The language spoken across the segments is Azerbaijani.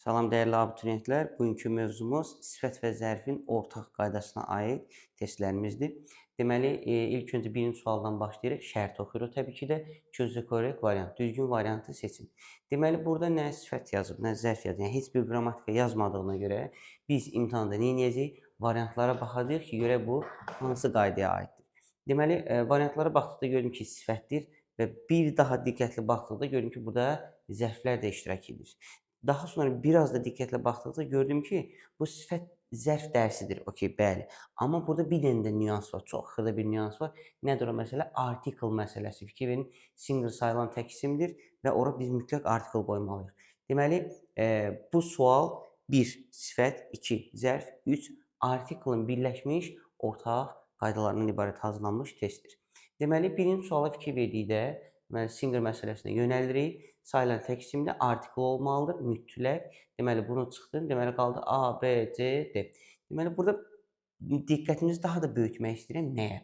Salam dəyərli abituriyentlər. Bugünkü mövzumuz sifət və zərfin ortaq qaydasına aid testlərimizdir. Deməli, ilk öncə birinci sualdan başlayırıq. Şərt oxuyuruq təbii ki də. Choose the correct variant. Düzgün variantı seçin. Deməli, burada nə sifət yazıb, nə zərf yazıb. Yəni, heç bir qrammatika yazmadığına görə biz imtahanda nə edəcəyik? Variantlara baxacağıq ki, görək bu hansı qaydaya aiddir. Deməli, variantlara baxdıqda gördüm ki, sifətdir və bir daha diqqətli baxdıqda gördüm ki, burada zərflər də iştirak edir. Daha sonra biraz da diqqətlə baxdıqda gördüm ki, bu sifət zərf dərsidir. Okay, bəli. Amma burada bir dənə də nüans var. Çox xırda bir nüans var. Nədir o məsələ? Article məsələsi. Fikir verin, single silent tək isimdir və ora biz mütləq article qoymalıyıq. Deməli, bu sual 1 sifət, 2 zərf, 3 article'ın birləşmiş ortaq qaydalarından ibarət hazırlanmış testdir. Deməli, birinci suala fikir verdikdə, single məsələsinə yönəlirik. Silent tək isimli article olmalıdır, mütləq. Deməli, bunu çıxdım. Deməli, qaldı A, B, C, D. Deməli, burada diqqətinizi daha da böyütmək istəyirəm. Nəyə?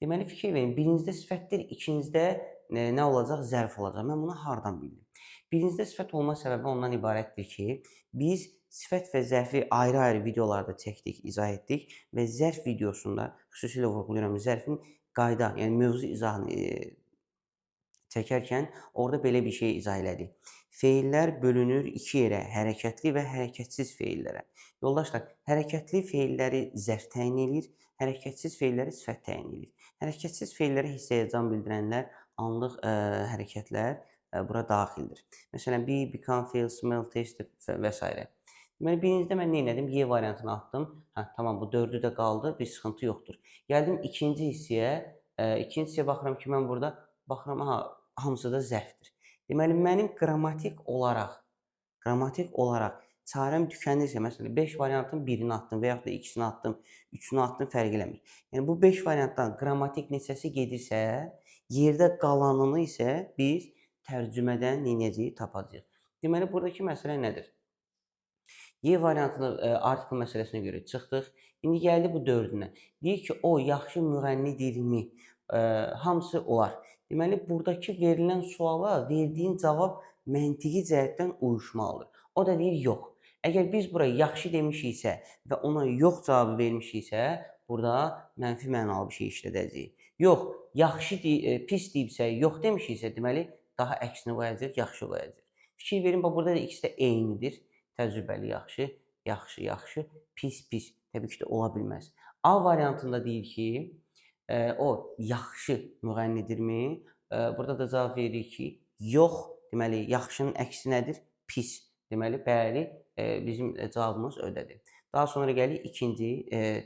Deməli, fikir verin. Birincidə sifətdir, ikincidə nə olacaq? Zərf olacaq. Mən bunu hardan bildim? Birincidə sifət olma səbəbi ondan ibarətdir ki, biz sifət və zərfi ayrı-ayrı videolarda çəkdik, izah etdik və zərf videosunda, xüsusilə vurğulayıram, zərfin qayda, yəni mövzu izahını çəkərkən orada belə bir şey izah elədik. Feillər bölünür iki yerə, hərəkətli və hərəkətsiz feillərə. Yoldaşlar, hərəkətli feilləri zərf təyin edir, hərəkətsiz feilləri sifət təyin edir. Hərəkətsiz feillərə hiss-həyəcan bildirənlər, anlıq hərəkətlər bura daxildir. Məsələn, be, become, feel, smell, taste və s. Deməli, birincidə mən nə etdim? Y variantını atdım. Tamam, bu dördü də qaldı, bir sıxıntı yoxdur. Gəldim ikinci hissəyə. İkinci hissəyə baxıram ki, mən burada baxıram, hamısı da zərfdir. Deməli, mənim qrammatik olaraq çarəm tükənirsə, məsələn, 5 variantın birini atdım və yaxud da ikisini atdım, üçünü atdım, fərq eləmir. Yəni, bu 5 variantdan qrammatik neçəsi gedirsə, yerdə qalanını isə biz tərcümədən neyəcəyik, tapacağıq. Deməli, buradakı məsələ nədir? Y variantını article məsələsinə görə çıxdıq. İndi gəldi bu dördünə. Deyir ki, o yaxşı müğənnidirmi? Hamısı olar. Deməli, buradakı verilən suala verdiyin cavab məntiqi cəhətdən uyuşmalıdır. O da deyir, yox. Əgər biz buraya yaxşı demişiksə və ona yox cavabı vermişiksə, burada mənfi mənalı bir şey işlədəcəyik. Yox, yaxşı pis deyibsə, yox demişiksə, deməli, daha əksini qoyacaq, yaxşı qoyacaq. Fikir verin, burada da ikisi də eynidir. Təcrübəli yaxşı, yaxşı, yaxşı, pis, pis. Təbii ki də ola bilməz. A variantında deyir ki, o yaxşı müğənnidirmi? Burada da cavab veririk ki, yox. Deməli, yaxşının əksi nədir? Pis. Deməli, bəli, bizim cavabımız ödədir. Daha sonra gəlir ikinci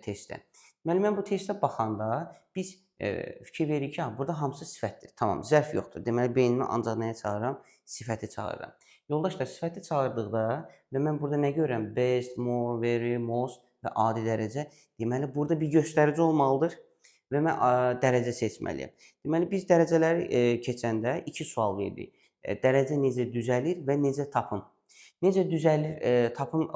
testə. Deməli, mən bu testə baxanda biz fikir veririk ki, burada hamısı sifətdir. Tamam, zərf yoxdur. Deməli, beynimi ancaq nəyə çağırıram? Sifəti çağırıram. Yoldaşlar, sifəti çağırdıqda və mən burada nə görürəm? Best, more, very, most və adi dərəcə. Deməli, burada bir göstərici olmalıdır və mən dərəcə seçməliyəm. Deməli, biz dərəcələri keçəndə 2 sual verdik. Dərəcə necə düzəlir və necə tapın? Necə düzəlir tapın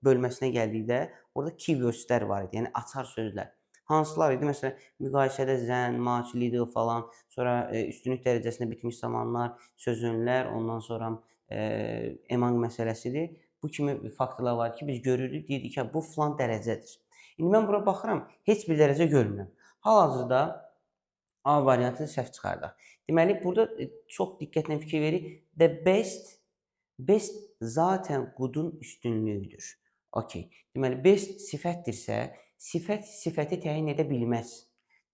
bölməsinə gəldikdə, orada keywordslər var idi, yəni açar sözlər. Hansılar idi? Məsələn, müqayisədə zən, much, little falan, sonra üstünlük dərəcəsində bitmiş zamanlar, sözünlər, ondan sonra among məsələsidir. Bu kimi faktorlar var ki, biz görürük, deyirik ki, bu filan dərəcədir. İndi mən bura baxıram, heç bir dərəcə görmürəm. Hal-hazırda A variantını səhv çıxardaq. Deməli, burada çox diqqətlə fikir veririk. The best zaten good'un üstünlüyüdür. Okay. Deməli, best sifətdirsə, sifət sifəti təyin edə bilməz.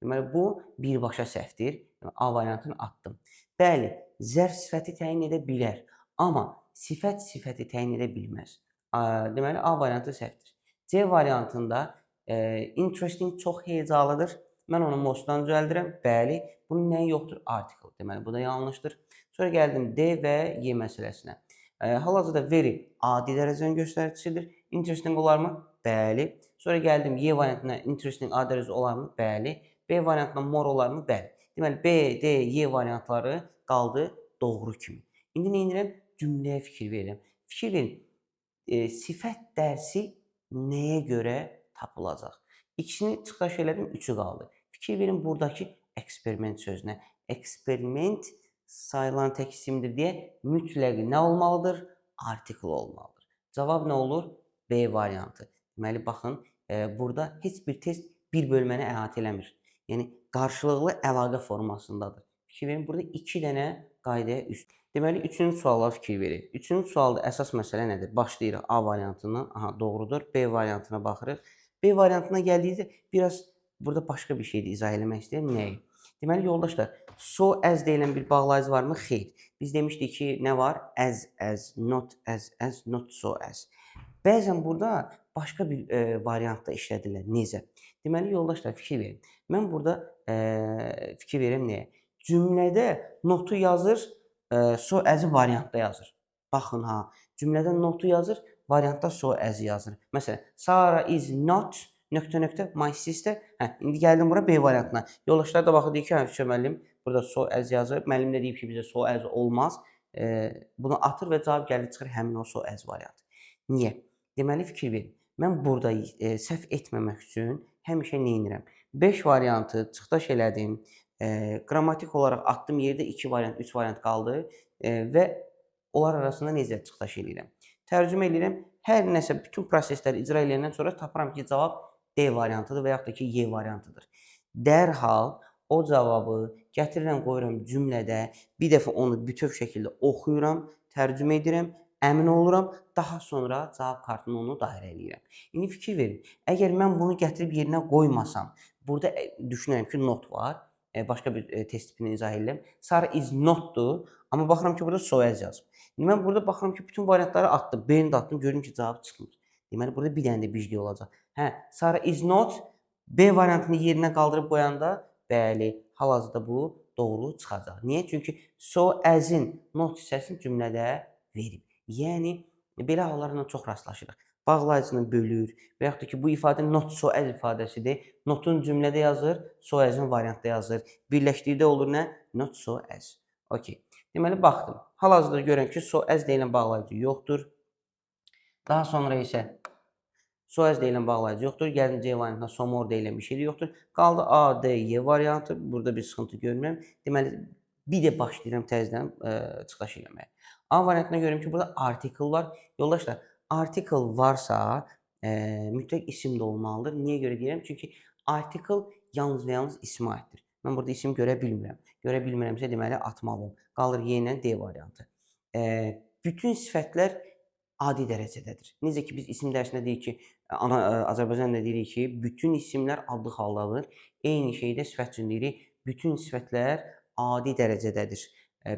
Deməli, bu birbaşa səhvdir. A variantını atdım. Bəli, zərf sifəti təyin edə bilər. Amma sifət sifəti təyin edə bilməz. Deməli, A variantı səhvdir. C variantında interesting çox heyecanlıdır. Mən onu mostdan düzəldirəm. Bəli, bunun nəyi yoxdur? Article. Deməli, bu da yanlışdır. Sonra gəldim D və Y məsələsinə. Hal-hazırda very adi dərəcənin göstəricisidir. Interesting olarmı? Bəli. Sonra gəldim Y variantına interesting adi dərəcə olarmı? Bəli. B variantına more olarmı? Bəli. Deməli, B, D, Y variantları qaldı doğru kimi. İndi nə edirəm? Cümləyə fikir verirəm. Fikir verin, sifət dərsi nəyə görə tapılacaq? İkisini çıxdaş elədim, üçü qaldı. Fikir verin buradakı eksperiment sözünə. Eksperiment sayılan tək isimdir deyə mütləq nə olmalıdır? Article olmalıdır. Cavab nə olur? B variantı. Deməli, baxın, burada heç bir test bir bölməni əhatə eləmir. Yəni, qarşılıqlı əlaqə formasındadır. Fikir verin, burada 2 dənə qaydaya üst. Deməli, 3-cü suala fikir veririk. 3-cü sualda əsas məsələ nədir? Başlayırıq A variantından. Aha, doğrudur. B variantına baxırıq. B variantına gəldikdə biraz burada başqa bir şeydir izah eləmək istəyirəm. Nəyi? Deməli, yoldaşlar, so as deyilən bir bağlayıcı varmı? Xeyr. Biz demişdik ki, nə var? As, not so as. Bəzən burada başqa bir variantda işlədirlər. Necə? Deməli, yoldaşlar, fikir verin. Mən burada fikir verirəm nəyə? Cümlədə notu yazır, so as-i variantda yazır. Baxın ha, cümlədə notu yazır, variantda so as-i yazır. Məsələn, Sarah is not nöqtə my sister. Hə, indi gəldim bura B variantına. Yoldaşlar da baxır deyir ki, hə, müəllim burada so as yazır. Müəllim də deyib ki, bizə so as olmaz. Bunu atır və cavab gəlir çıxır həmin o so as variantı. Niyə? Deməli fikir verin. Mən burada səhv etməmək üçün həmişə nə edirəm? 5 variantı çıxdaş elədim. Qrammatik olaraq atdım yerdə 2 variant, 3 variant qaldı və onlar arasında necə çıxdaş eləyirəm? Tərcümə eləyirəm. Hər nəsə bütün prosesləri icra eləyəndən sonra tapıram ki, cavab D variantıdır və yaxud da ki, Y variantıdır. Dərhal o cavabı gətirirəm, qoyuram cümlədə, bir dəfə onu bütöv şəkildə oxuyuram, tərcümə edirəm, əmin oluram, daha sonra cavab kartını onu dairə eləyirəm. İndi fikir verin, əgər mən bunu gətirib yerinə qoymasam, burada düşünürəm ki, not var, başqa bir test tipini izah edirəm. Sarah is not-dur, amma baxıram ki, burada so as yazıb. İndi mən burada baxıram ki, bütün variantları atdım, B-ni də atdım, görürüm ki, cavab çıxmır. Deməli, burada bir dənə də biclik olacaq. Hə, Sarah is not, B variantını yerinə qaldırıb qoyanda, bəli, hal-hazırda bu doğru çıxacaq. Niyə? Çünki so as-in not hissəsini cümlədə verib. Yəni, belə hallarla çox rastlaşırıq. Bağlayıcını bölür və yaxud da ki, bu ifadə not so as ifadəsidir. Notun cümlədə yazır, so as-in variantda yazır. Birləşdirdə olur nə? Not so as. Okay. Deməli, baxdım. Hal-hazırda görürəm ki, so as deyilən bağlayıcı yoxdur. Daha sonra isə so as deyilən bağlayıcı yoxdur. Gəlin C variantına so more deyilən bir şey də yoxdur. Qaldı A, D, Y variantı. Burada bir sıxıntı görmürəm. Deməli, bir də başlayıram təzədən çıxdaş eləməyə. A variantına görürəm ki, burada article var. Yoldaşlar, article varsa mütləq isim də olmalıdır. Niyə görə deyirəm? Çünki article yalnız və yalnız ismə aiddir. Mən burada isim görə bilmirəm. Görə bilmirəmsə, deməli, atmalıyım. Qalır Y ilə D variantı. Bütün sifətlər adi dərəcədədir. Necə ki, biz isim dərsində deyirik ki, Azərbaycanda deyirik ki, bütün isimlər adlı haldadır. Eyni şeydə sifət üçün deyirik, bütün sifətlər adi dərəcədədir.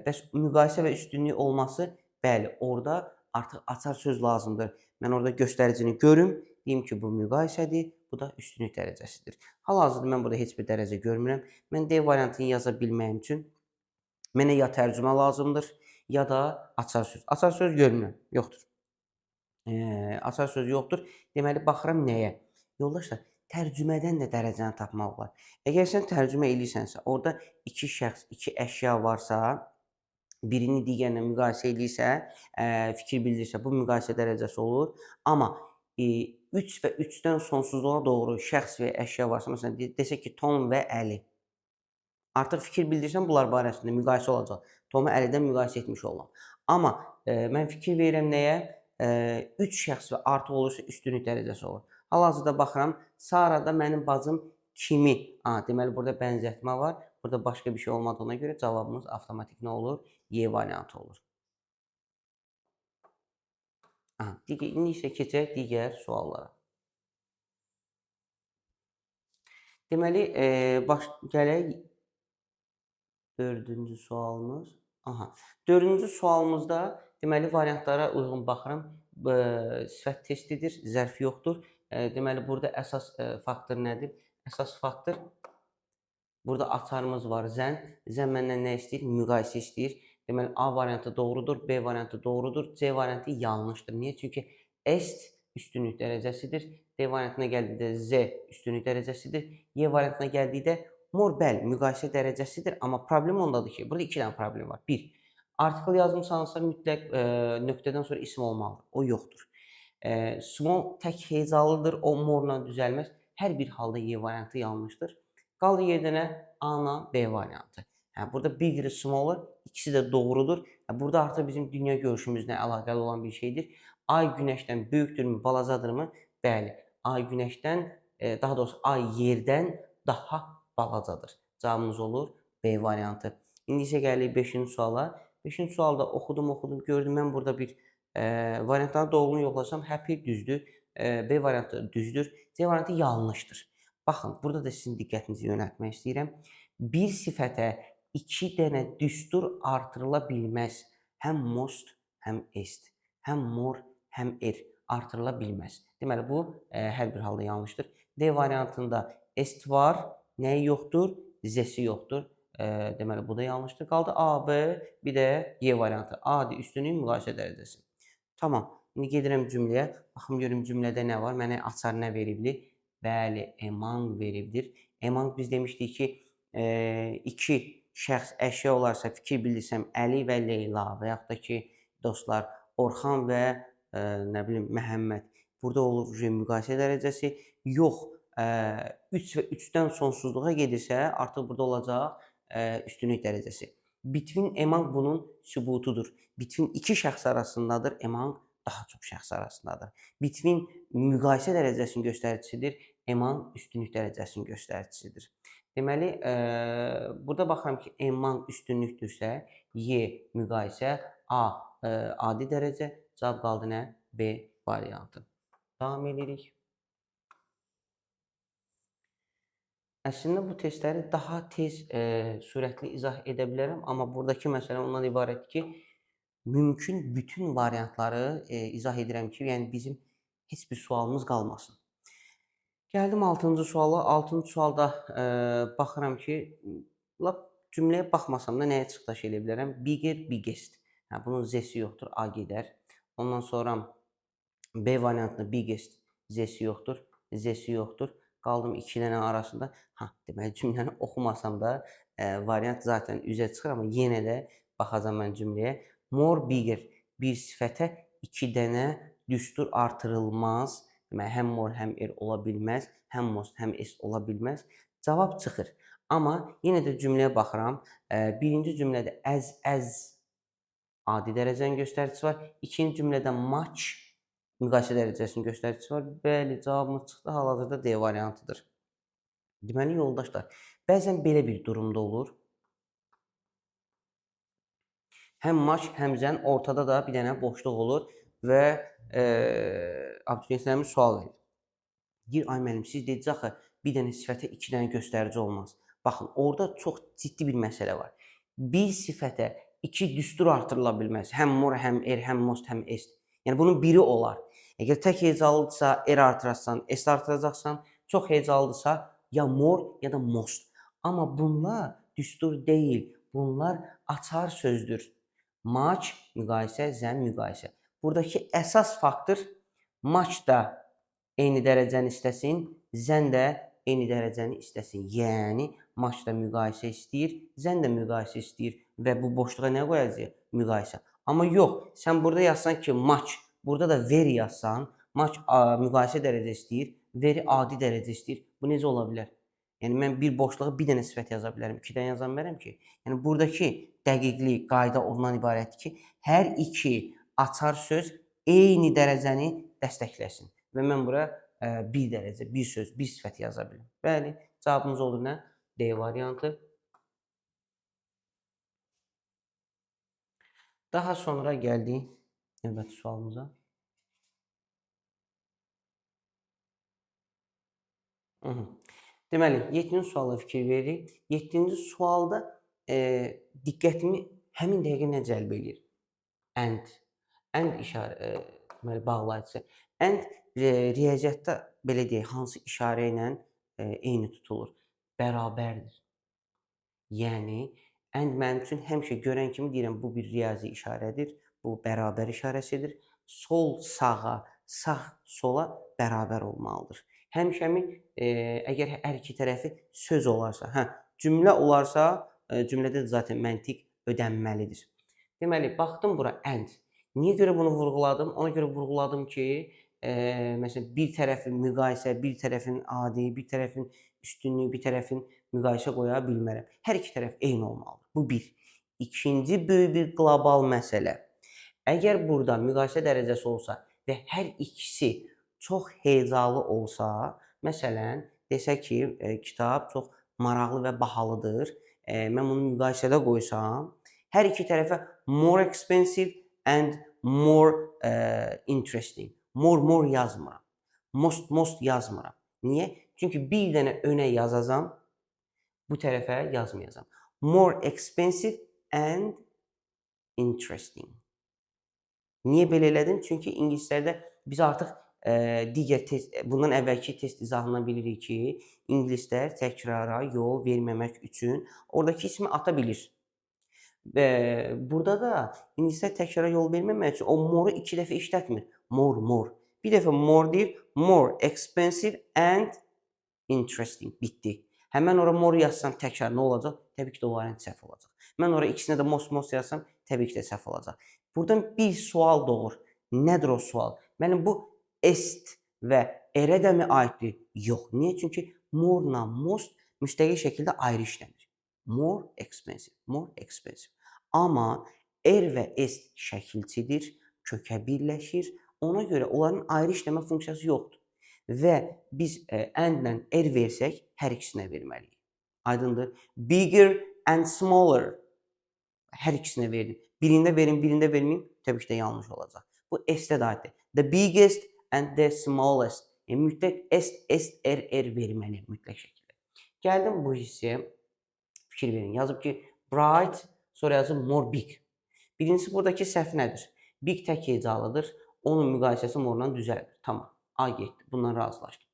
Bəs müqayisə və üstünlük olması, bəli, orada artıq açar söz lazımdır. Mən orada göstəricini görüm, deyim ki, bu müqayisədir, bu da üstünlük dərəcəsidir. Hal-hazırda mən burada heç bir dərəcə görmürəm. Mən D variantını yaza bilməyim üçün mənə ya tərcümə lazımdır, ya da açar söz. Açar söz görmürəm, yoxdur. Açar söz yoxdur. Deməli, baxıram nəyə? Yoldaşlar, tərcümədən də dərəcəni tapmaq olar. Əgər sən tərcümə eləyirsənsə, orada 2 şəxs, 2 əşya varsa, birini digərinə müqayisə edirsə, fikir bildirsə, bu müqayisə dərəcəsi olur. Amma 3 və 3-dən sonsuzluğa doğru şəxs və əşya varsa, məsələn, desək ki, Tom və Əli. Artıq fikir bildirsən, bunlar barəsində müqayisə olacaq. Tomu Əlidən müqayisə etmiş olam. Amma mən fikir verirəm nəyə? 3 şəxs və artıq olursa üstünlük dərəcəsi olur. Hal-hazırda baxıram, Sarada mənim bacım kimi? Deməli, burada bənzətmə var. Burada başqa bir şey olmadığına görə cavabımız avtomatik nə olur? Y variantı olur. İndi isə keçək digər suallara. Deməli, gələk 4-cü sualımız. 4-cü sualımızda deməli, variantlara uyğun baxıram. Sifət testidir, zərf yoxdur. Deməli, burada əsas faktor nədir? Əsas faktor, burada açarımız var, zən. Zən məndən nə istəyir? Müqayisə istəyir. Deməli, A variantı doğrudur, B variantı doğrudur, C variantı yanlışdır. Niyə? Çünki est üstünlük dərəcəsidir. D variantına gəldikdə Z üstünlük dərəcəsidir. Y variantına gəldikdə more, bəli, müqayisə dərəcəsidir. Amma problem ondadır ki, burada 2 dənə problem var. 1. Article yazmısansa mütləq nöqtədən sonra isim olmalıdır. O yoxdur. Small tək hecalıdır, o more-la düzəlməz. Hər bir halda Y variantı yanlışdır. Qaldı yerdə nə? A-la B variantı. Burada bigger, smaller, ikisi də doğrudur. Burada artıq bizim dünya görüşümüzlə əlaqəli olan bir şeydir. Ay Günəşdən böyükdürmü, balacadırmı? Bəli, Ay Günəşdən, daha doğrusu Ay Yerdən daha balacadır. Cavabımız olur B variantı. İndi isə gəlirik 5-ci suala. 5-ci sualda oxudum, gördüm mən burada bir variantların doğruluğunu yoxlasam, həppi düzdür, B variantı düzdür, C variantı yanlışdır. Baxın, burada da sizin diqqətinizi yönəltmək istəyirəm. Bir sifətə 2 dənə düstur artırıla bilməz. Həm most, həm est, həm mor, həm er artırıla bilməz. Deməli, bu hər bir halda yanlışdır. D variantında est var, nəyi yoxdur? Z-si yoxdur. Deməli, bu da yanlışdır. Qaldı A, B, bir də Y variantı. Adi üstünlük müqayisə dərəcəsi. Tamam. İndi gedirəm cümləyə. Baxım görüm cümlədə nə var? Mənə açar nə veribdir? Bəli, among veribdir. Among biz demişdik ki, iki şəxs əşya olarsa fikir bildirsəm Əli və Leyla və yaxud da ki, dostlar Orxan və nə bilim Məhəmməd. Burada olur müqayisə dərəcəsi. Yox, 3 və 3-dən sonsuzluğa gedirsə, artıq burada olacaq üstünlük dərəcəsi. Between among bunun sübutudur. Between iki şəxs arasındadır, among daha çox şəxs arasındadır. Between müqayisə dərəcəsinin göstəricisidir, among üstünlük dərəcəsinin göstəricisidir. Deməli, burada baxıram ki, among üstünlükdürsə, Y müqayisə, A adi dərəcə, cavab qaldı nə? B variantı. Davam edirik. Əslində bu testləri daha tez, sürətli izah edə bilərəm, amma buradakı məsələ ondan ibarətdir ki, mümkün bütün variantları izah edirəm ki, yəni bizim heç bir sualımız qalmasın. Gəldim 6-cı suala. 6-cı sualda baxıram ki, lap cümləyə baxmasam da nəyə çıxdaş edə bilərəm? Bigger, biggest. Hə, bunun Z-si yoxdur, A gedər. Ondan sonra B variantında biggest, Z-si yoxdur, Z-si yoxdur. Qaldım 2 dənə arasında. Deməli cümləni oxumasam da variant zaten üzə çıxır, amma yenə də baxacam mən cümləyə. More bigger bir sifətə 2 dənə düstur artırılmaz. Deməli həm more, həm er ola bilməz, həm most, həm est ola bilməz. Cavab çıxır. Amma yenə də cümləyə baxıram. Birinci cümlədə as adi dərəcənin göstəricisi var. İkinci cümlədə much müqayisə dərəcəsinin göstəricisi var. Bəli, cavabımız çıxdı. Hal-hazırda D variantıdır. Deməli, yoldaşlar, bəzən belə bir durumda olur. Həm maç, həm zən, ortada da bir dənə boşluq olur və abituriyentlərimiz sual verir. Deyir, ay müəllim, siz dediniz axı, bir dənə sifətə 2 dənə göstərici olmaz. Baxın, orada çox ciddi bir məsələ var. Bir sifətə 2 düstur artırıla bilməz. Həm more, həm er, həm most, həm est. Yəni, bunun biri olar. Əgər tək hecalıdırsa, er artıracaqsan, est artıracaqsan, çox hecalıdırsa, ya more, ya da most. Amma bunlar düstur deyil. Bunlar açar sözdür. Maç, müqayisə, zən, müqayisə. Buradakı əsas faktor maç da eyni dərəcəni istəsin, zən də eyni dərəcəni istəsin. Yəni, maç da müqayisə istəyir, zən də müqayisə istəyir və bu boşluğa nə qoyacaq? Müqayisə. Amma yox, sən burada yazsan ki, maç, burada da veri yazsan, maç müqayisə dərəcə istəyir, veri adi dərəcə istəyir. Bu necə ola bilər? Yəni, mən bir boşluğa bir dənə sifət yaza bilərəm, 2 dənə yaza bilmərəm ki. Yəni, buradakı dəqiqlik, qayda ondan ibarətdir ki, hər iki açar söz eyni dərəcəni dəstəkləsin. Və mən bura bir dərəcə, bir söz, bir sifət yaza bilərəm. Bəli, cavabımız olur nə? D variantı. Daha sonra gəldik növbəti sualımıza. Deməli, 7-ci suala fikir veririk. 7-ci sualda diqqətimi həmin dəqiqə nə cəlb edir? And. And deməli, bağlayıcısı. And riyaziyyatda, belə deyək, hansı işarə ilə eyni tutulur? Bərabərdir. Yəni, and mənim üçün həmişə görən kimi deyirəm, bu bir riyazi işarədir, bu bərabər işarəsidir. Sol sağa, sağ sola bərabər olmalıdır. Həmişəmi əgər hər iki tərəfi söz olarsa, cümlə olarsa, cümlədə də zaten məntiq ödənməlidir. Deməli, baxdım bura and. Niyə görə bunu vurğuladım? Ona görə vurğuladım ki, məsələn, bir tərəfin müqayisə, bir tərəfin adi, bir tərəfin üstünlüyü, bir tərəfin müqayisə qoya bilmərəm. Hər iki tərəf eyni olmalıdır. Bu bir. İkinci böyük bir qlobal məsələ. Əgər burada müqayisə dərəcəsi olsa, və hər ikisi çox heyecanlı olsa, məsələn, desək ki, kitab çox maraqlı və bahalıdır, mən bunu müqayisədə qoysam, hər iki tərəfə more expensive and more interesting. More yazmıram. Most yazmıram. Niyə? Çünki bir dənə önə yazacam, bu tərəfə yazmayacam. More expensive and interesting. Niyə belə elədim? Çünki ingilislərdə biz artıq digər test, bundan əvvəlki test izahından bilirik ki, ingilislər təkrara yol verməmək üçün oradakı ismi ata bilir. Və burada da ingilislər təkrara yol verməmək üçün o more 2 dəfə işlətmir. More. Bir dəfə more deyir, more expensive and interesting. Bitdi. Həmən ora more yazsam təkrar nə olacaq? Təbii ki də o variant səhv olacaq. Mən ora ikisinə də most yazsam, təbii ki də səhv olacaq. Buradan bir sual doğur. Nədir o sual? Mənim bu est və erə də mi aiddir? Yox. Niyə? Çünki more-la most müstəqil şəkildə ayrı işlənir. More expensive. Amma er və est şəkilçidir, kökə birləşir. Ona görə onların ayrı işləmə funksiyası yoxdur. Və biz and-lə er versək, hər ikisinə verməliyik. Aydındır? Bigger and smaller. Hər ikisinə verdim. Birində verim, birində verməyim, təbii ki də yanlış olacaq. Bu est-ə də aiddir. The biggest and the smallest. Mütləq est, er verməliyim mütləq şəkildə. Gəldim bu hissəyə. Fikir verin. Yazıb ki, bright, sonra yazıb more big. Birincisi buradakı səhv nədir? Big tək hecalıdır. Onun müqayisəsi more-la düzəldir. Tamam. A getdi. Bundan razılaşdım.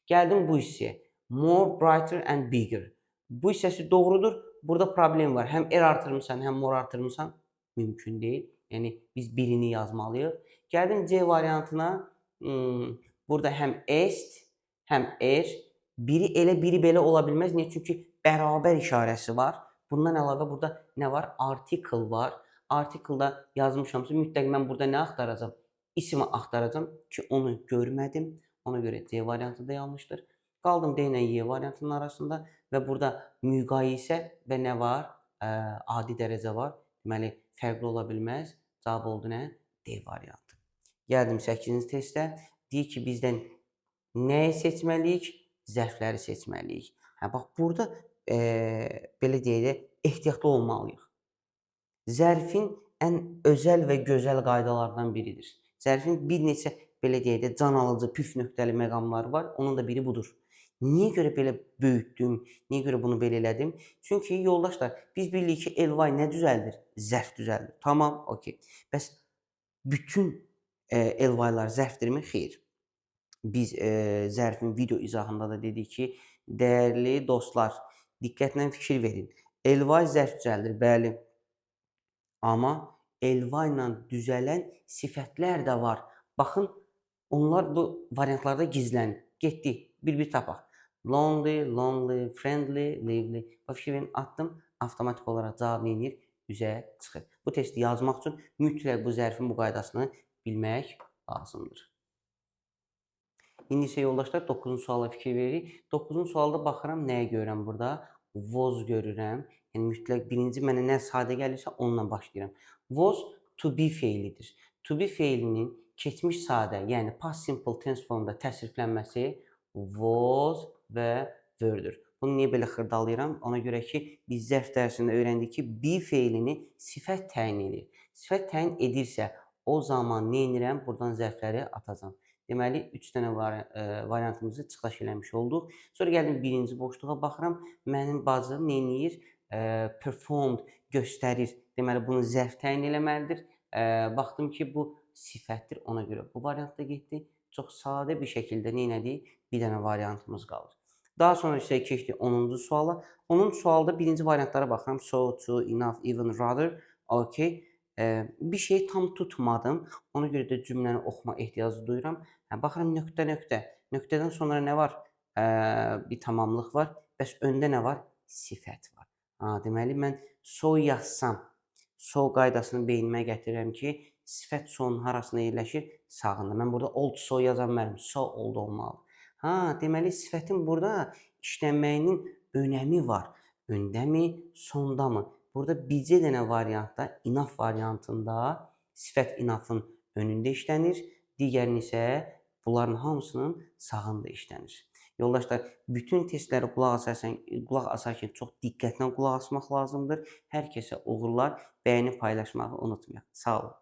Gəldim bu hissəyə. More, brighter and bigger. Bu hissəsi doğrudur. Burada problem var. Həm er artırmısan, həm more artırmısan. Mümkün deyil. Yəni, biz birini yazmalıyıq. Gəldim C variantına. Burada həm est, həm er. Biri elə, biri belə ola bilməz. Niyə? Çünki bərabər işarəsi var. Bundan əlavə burada nə var? Article var. Article-da yazmışamsa mütləq mən burada nə axtaracam? İsmi axtaracam ki, onu görmədim. Ona görə C variantı da yanlışdır. Qaldım D ilə Y variantının arasında və burada müqayisə və nə var? Adi dərəcə var. Deməli, fərqli ola bilməz. Cavab oldu nə? D variantı. Gəldim 8-ci testə. Deyir ki, bizdən nəyi seçməliyik? Zərfləri seçməliyik. Bax, burada belə deyək də, ehtiyatlı olmalıyıq. Zərfin ən özəl və gözəl qaydalardan biridir. Zərfin bir neçə, belə deyək də, can alıcı, püf nöqtəli məqamları var. Onun da biri budur. Niyə görə belə böyütdüm? Niyə görə bunu belə elədim? Çünki yoldaşlar, biz bilirik ki, Elvay nə düzəldir? Zərf düzəldir. Tamam, okey. Bəs bütün Elvaylar zərfdirmi? Xeyr. Biz zərfin video izahında da dedik ki, dəyərli dostlar, diqqətlə fikir verin. Elvay zərf düzəldir, bəli. Amma Elvay ilə düzələn sifətlər də var. Baxın, onlar bu variantlarda gizlənir. Getdi, bir tapaq. Lonely, friendly, lively. Fikir verin, atdım, avtomatik olaraq cavab neyinir? Üzə çıxır. Bu testi yazmaq üçün mütləq bu zərfin bu qaydasını bilmək lazımdır. İndi isə yoldaşlar 9-cu suala fikir veririk. 9-cu sualda baxıram, nəyə görürəm burada? Was görürəm. Yəni mütləq birinci mənə nə sadə gəlirsə onunla başlayıram. Was to be feilidir. To be feilinin keçmiş sadə, yəni past simple tense formunda təsriflənməsi was və were'dir. Bunu niyə belə xırdalayıram? Ona görə ki, biz zərf dərsində öyrəndik ki, be feilini sifət təyin edir. Sifət təyin edirsə, o zaman nə edirəm? Buradan zərfləri atacam. Deməli, 3 dənə variantımızı çıxış eləmiş olduq. Sonra gəldim birinci boşluğa baxıram. Mənim bacım nə edir? Performed göstərir. Deməli, bunu zərf təyin eləməlidir. Baxdım ki, bu sifətdir. Ona görə bu variantda getdi. Çox sadə bir şəkildə nə elədik? Bir dənə variantımız qalır. Daha sonra isə keçdik 10-cu suala. 10-cu sualda birinci variantlara baxıram. So, to, enough, even, rather. Okay. Bir şey tam tutmadım. Ona görə də cümləni oxuma ehtiyacı duyuram. Baxıram, nöqtə. Nöqtədən sonra nə var? Bir tamamlıq var. Bəs öndə nə var? Sifət var. Deməli, mən so yazsam, so qaydasını beynimə gətirirəm ki, sifət sonun harasında yerləşir? Sağında. Mən burada old so yaza bilmərəm. So old olmalı. Deməli, sifətin burada işlənməyinin önəmi var. Öndəmi, sondamı? Burada bircə dənə variantda, enough variantında sifət enough'ın önündə işlənir. digərini isə bunların hamısının sağında işlənir. Yoldaşlar, bütün testlərə qulaq asarkən çox diqqətlə qulaq asmaq lazımdır. Hər kəsə uğurlar, bəyəni paylaşmağı unutmayaq. Sağ olun.